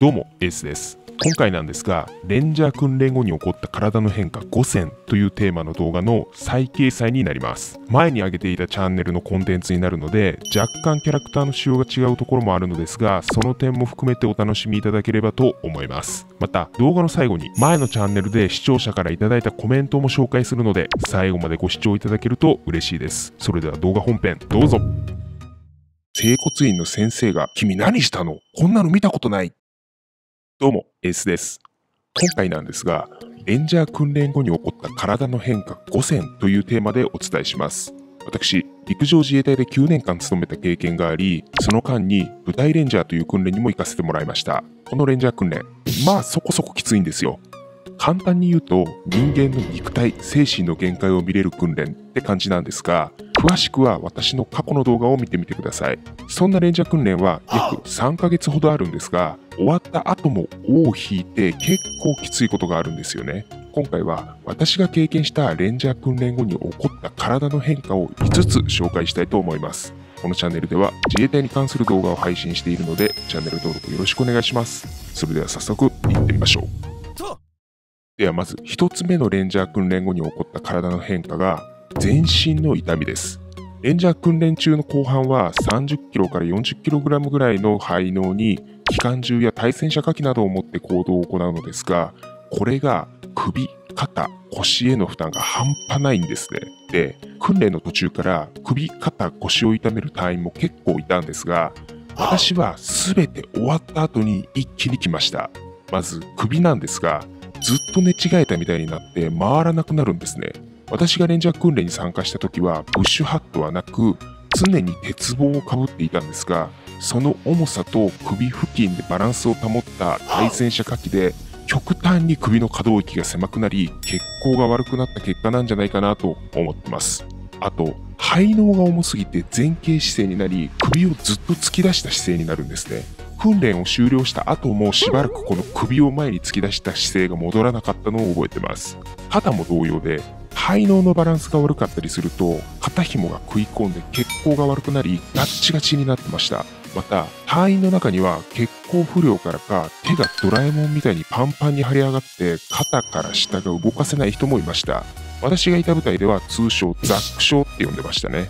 どうも、エースです。今回なんですが、レンジャー訓練後に起こった体の変化5選というテーマの動画の再掲載になります。前に上げていたチャンネルのコンテンツになるので、若干キャラクターの仕様が違うところもあるのですが、その点も含めてお楽しみいただければと思います。また、動画の最後に前のチャンネルで視聴者からいただいたコメントも紹介するので、最後までご視聴いただけると嬉しいです。それでは動画本編、どうぞ。整骨院の先生が、君何したの？こんなの見たことない。どうも、エースです。今回なんですが、レンジャー訓練後に起こった体の変化5選というテーマでお伝えします。私、陸上自衛隊で9年間勤めた経験があり、その間に部隊レンジャーという訓練にも行かせてもらいました。このレンジャー訓練、まあそこそこきついんですよ。簡単に言うと、人間の肉体、精神の限界を見れる訓練って感じなんですが、詳しくは私の過去の動画を見てみてください。そんなレンジャー訓練は約3ヶ月ほどあるんですが、終わった後も尾を引いて結構きついことがあるんですよね。今回は私が経験したレンジャー訓練後に起こった体の変化を5つ紹介したいと思います。このチャンネルでは自衛隊に関する動画を配信しているので、チャンネル登録よろしくお願いします。それでは早速いってみましょう。ではまず1つ目のレンジャー訓練後に起こった体の変化が全身の痛みです。レンジャー訓練中の後半は30キロから40キログラムぐらいの背嚢に機関銃や対戦車火器などを持って行動を行うのですが、これが首、肩、腰への負担が半端ないんですね。で、訓練の途中から首、肩、腰を痛める隊員も結構いたんですが、私は全て終わった後に一気に来ました。まず首なんですが、ずっと寝違えたみたいになって回らなくなるんですね。私がレンジャー訓練に参加した時はブッシュハットはなく常に鉄棒をかぶっていたんですが、その重さと首付近でバランスを保った対戦車火器で極端に首の可動域が狭くなり血行が悪くなった結果なんじゃないかなと思ってます。あと背嚢が重すぎて前傾姿勢になり首をずっと突き出した姿勢になるんですね。訓練を終了した後もしばらくこの首を前に突き出した姿勢が戻らなかったのを覚えてます。肩も同様で背嚢のバランスが悪かったりすると肩紐が食い込んで血行が悪くなりガッチガチになってました。また隊員の中には血行不良からか手がドラえもんみたいにパンパンに張り上がって肩から下が動かせない人もいました。私がいた部隊では通称ザック症って呼んでましたね。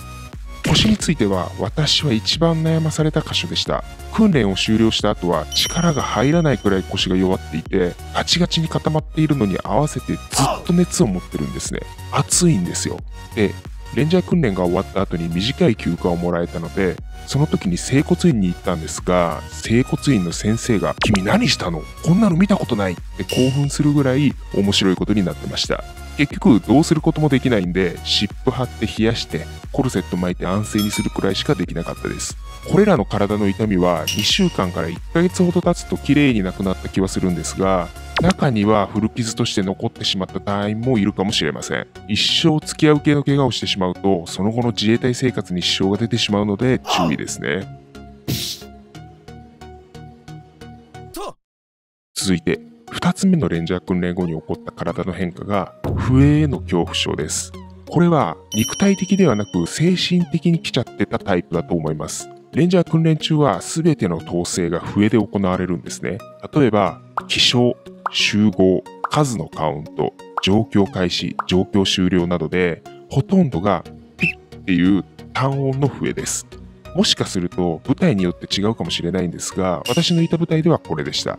腰については私は一番悩まされた箇所でした。訓練を終了した後は力が入らないくらい腰が弱っていてガチガチに固まっているのに合わせてずっと熱を持ってるんですね。暑いんですよ。で、レンジャー訓練が終わった後に短い休暇をもらえたので、その時に整骨院に行ったんですが、整骨院の先生が君何したの？こんなの見たことないって興奮するぐらい面白いことになってました。結局どうすることもできないんで、湿布貼って冷やしてコルセット巻いて安静にするくらいしかできなかったです。これらの体の痛みは2週間から1ヶ月ほど経つと綺麗になくなった気はするんですが、中には古傷として残ってしまった隊員もいるかもしれません。一生付き合う系の怪我をしてしまうと、その後の自衛隊生活に支障が出てしまうので注意ですね。続いて2つ目のレンジャー訓練後に起こった体の変化が笛への恐怖症です。これは肉体的ではなく精神的に来ちゃってたタイプだと思います。レンジャー訓練中は全ての統制が笛で行われるんですね。例えば起床、集合、数のカウント、状況開始、状況終了などでほとんどがピッっていう単音の笛です。もしかすると部隊によって違うかもしれないんですが、私のいた部隊ではこれでした。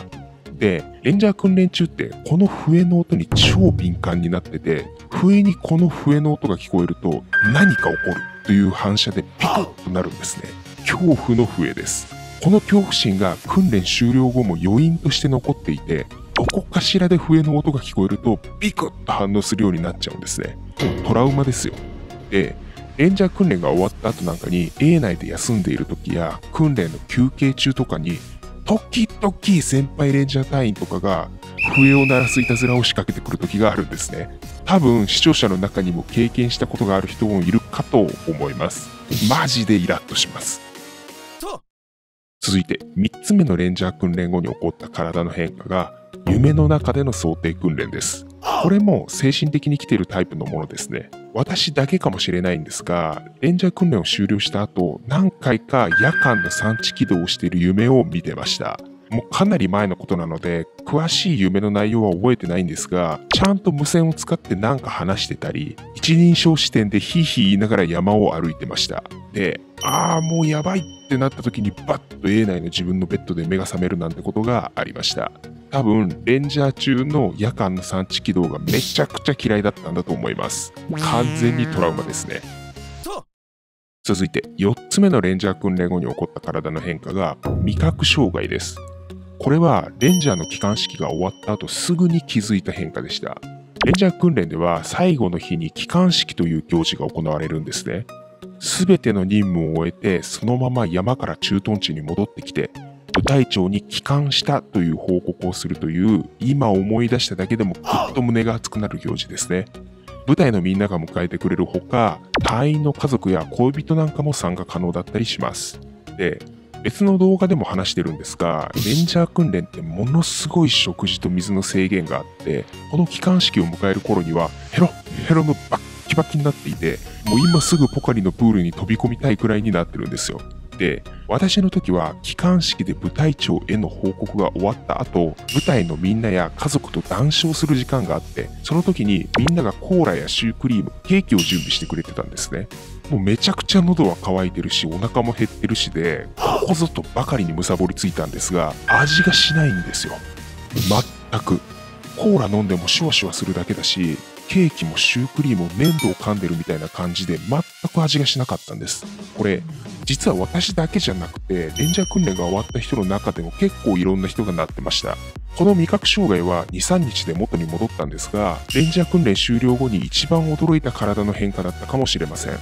で、レンジャー訓練中ってこの笛の音に超敏感になってて、不意にこの笛の音が聞こえると何か起こるという反射でピクッとなるんですね。恐怖の笛です。この恐怖心が訓練終了後も余韻として残っていて、どこかしらで笛の音が聞こえるとピクッと反応するようになっちゃうんですね。もうトラウマですよ。で、レンジャー訓練が終わった後なんかに A 内で休んでいる時や訓練の休憩中とかに時々先輩レンジャー隊員とかが笛を鳴らすいたずらを仕掛けてくる時があるんですね。多分視聴者の中にも経験したことがある人もいるかと思います。マジでイラッとします。続いて3つ目のレンジャー訓練後に起こった体の変化が夢の中での想定訓練です。これも精神的に来ているタイプのものですね。私だけかもしれないんですが、レンジャー訓練を終了した後、何回か夜間の産地起動をしている夢を見てました。もうかなり前のことなので詳しい夢の内容は覚えてないんですが、ちゃんと無線を使ってなんか話してたり、一人称視点でヒーヒー言いながら山を歩いてました。で、もうやばいってなった時にバッと A 内の自分のベッドで目が覚めるなんてことがありました。多分レンジャー中の夜間の産地起動がめちゃくちゃ嫌いだったんだと思います。完全にトラウマですね。続いて4つ目のレンジャー訓練後に起こった体の変化が味覚障害です。これはレンジャーの帰還式が終わった後すぐに気づいた変化でした。レンジャー訓練では最後の日に帰還式という行事が行われるんですね。すべての任務を終えてそのまま山から駐屯地に戻ってきて部隊長に帰還したという報告をするという、今思い出しただけでもぐっと胸が熱くなる行事ですね。部隊のみんなが迎えてくれるほか、隊員の家族や恋人なんかも参加可能だったりします。で、別の動画でも話してるんですが、レンジャー訓練ってものすごい食事と水の制限があって、この帰還式を迎える頃にはヘロヘロのバッキバキになっていて、もう今すぐポカリのプールに飛び込みたいくらいになってるんですよ。で、私の時は帰還式で部隊長への報告が終わった後、部隊のみんなや家族と談笑する時間があって、その時にみんながコーラやシュークリーム、ケーキを準備してくれてたんですね。もうめちゃくちゃ喉は渇いてるし、お腹も減ってるしで、ここぞとばかりに貪りついたんですが、味がしないんですよ。全く。コーラ飲んでもシュワシュワするだけだし、ケーキもシュークリームも粘土を噛んでるみたいな感じで全く味がしなかったんです。これ実は私だけじゃなくてレンジャー訓練が終わった人の中でも結構いろんな人がなってました。この味覚障害は 2,3 日で元に戻ったんですが、レンジャー訓練終了後に一番驚いた体の変化だったかもしれません。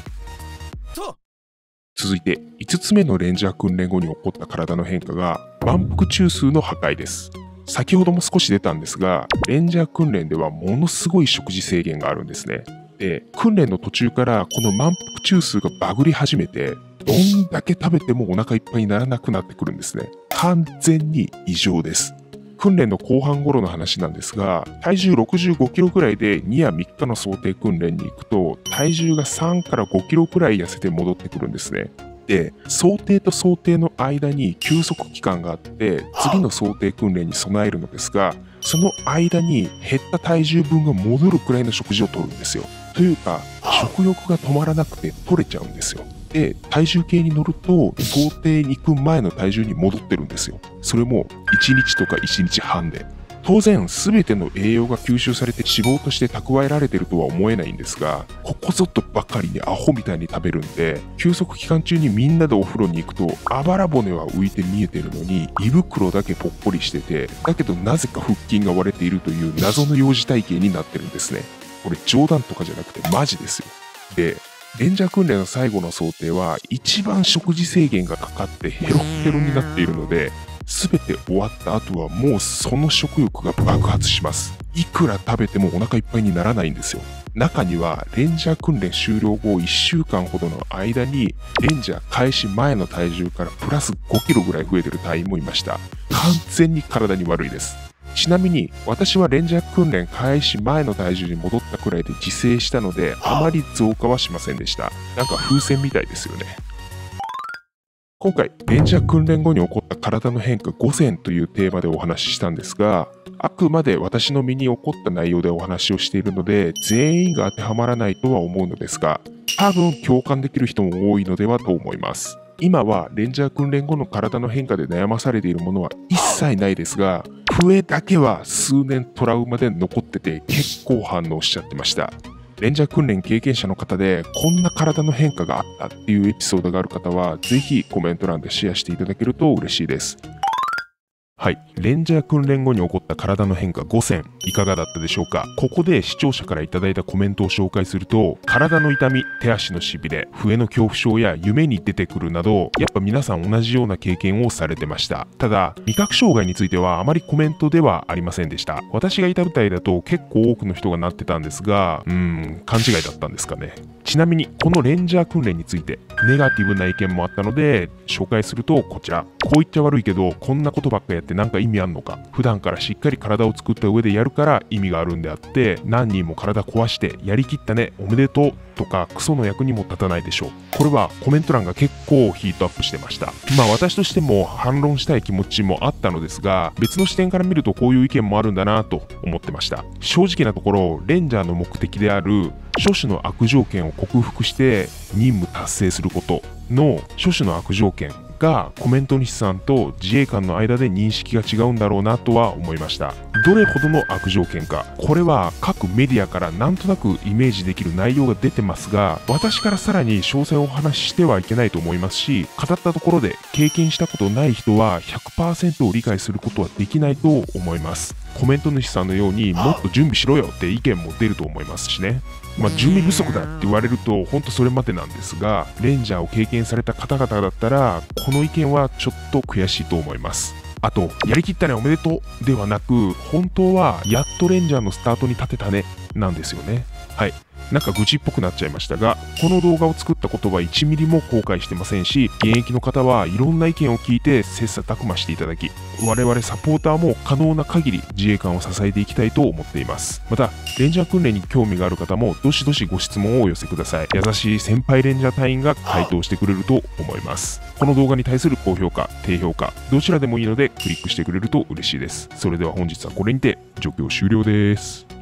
続いて5つ目のレンジャー訓練後に起こった体の変化が満腹中枢の破壊です。先ほども少し出たんですが、レンジャー訓練ではものすごい食事制限があるんですね。で、訓練の途中からこの満腹中枢がバグり始めて、どんだけ食べてもお腹いっぱいにならなくなってくるんですね。完全に異常です。訓練の後半頃の話なんですが、体重65キロくらいで2夜3日の想定訓練に行くと、体重が3から5キロくらい痩せて戻ってくるんですね。で、想定と想定の間に休息期間があって次の想定訓練に備えるのですが、その間に減った体重分が戻るくらいの食事をとるんですよ。というか食欲が止まらなくて取れちゃうんですよ。で、体重計に乗ると想定に行く前の体重に戻ってるんですよ。それも1日とか1日半で。当然全ての栄養が吸収されて脂肪として蓄えられてるとは思えないんですが、ここぞとばかりにアホみたいに食べるんで、休息期間中にみんなでお風呂に行くとあばら骨は浮いて見えてるのに胃袋だけぽっこりしてて、だけどなぜか腹筋が割れているという謎の幼児体型になってるんですね。これ冗談とかじゃなくてマジですよ。で、レンジャー訓練の最後の想定は一番食事制限がかかってヘロヘロになっているので、全て終わった後はもうその食欲が爆発します。いくら食べてもお腹いっぱいにならないんですよ。中にはレンジャー訓練終了後1週間ほどの間にレンジャー開始前の体重からプラス5キロぐらい増えてる隊員もいました。完全に体に悪いです。ちなみに私はレンジャー訓練開始前の体重に戻ったくらいで自制したので、あまり増加はしませんでした。なんか風船みたいですよね。今回レンジャー訓練後に起こった体の変化5選というテーマでお話ししたんですが、あくまで私の身に起こった内容でお話をしているので全員が当てはまらないとは思うのですが、多分共感できる人も多いのではと思います。今はレンジャー訓練後の体の変化で悩まされているものは一切ないですが、笛だけは数年トラウマで残ってて結構反応しちゃってました。レンジャー訓練経験者の方でこんな体の変化があったっていうエピソードがある方はぜひコメント欄でシェアしていただけると嬉しいです。はい、レンジャー訓練後に起こった体の変化5選いかがだったでしょうか。ここで視聴者からいただいたコメントを紹介すると、体の痛み、手足のしびれ、笛の恐怖症や夢に出てくるなど、やっぱ皆さん同じような経験をされてました。ただ味覚障害についてはあまりコメントではありませんでした。私がいた部隊だと結構多くの人がなってたんですが、勘違いだったんですかね。ちなみにこのレンジャー訓練についてネガティブな意見もあったので紹介するとこちら。こう言っちゃ悪いけどこんなことばっかやってって何か意味あんのか。普段からしっかり体を作った上でやるから意味があるんであって、何人も体壊してやりきったねおめでとうとかクソの役にも立たないでしょう。これはコメント欄が結構ヒートアップしてました。私としても反論したい気持ちもあったのですが、別の視点から見るとこういう意見もあるんだなと思ってました。正直なところ、レンジャーの目的である諸種の悪条件を克服して任務達成することの諸種の悪条件がコメント主さんと自衛官の間で認識が違うんだろうなとは思いました。どれほどの悪条件か、これは各メディアからなんとなくイメージできる内容が出てますが、私からさらに詳細をお話ししてはいけないと思いますし、語ったところで経験したことない人は 100% を理解することはできないと思います。コメント主さんのようにもっと準備しろよって意見も出ると思いますしね。準備不足だって言われると本当それまでなんですが、レンジャーを経験された方々だったらこの意見はちょっと悔しいと思います。あと、やりきったねおめでとうではなく、本当はやっとレンジャーのスタートに立てたねなんですよね。はい、なんか愚痴っぽくなっちゃいましたが、この動画を作ったことは1ミリも後悔してませんし、現役の方はいろんな意見を聞いて切磋琢磨していただき、我々サポーターも可能な限り自衛官を支えていきたいと思っています。またレンジャー訓練に興味がある方もどしどしご質問をお寄せください。優しい先輩レンジャー隊員が回答してくれると思います。この動画に対する高評価、低評価、どちらでもいいのでクリックしてくれると嬉しいです。それでは本日はこれにて助教終了です。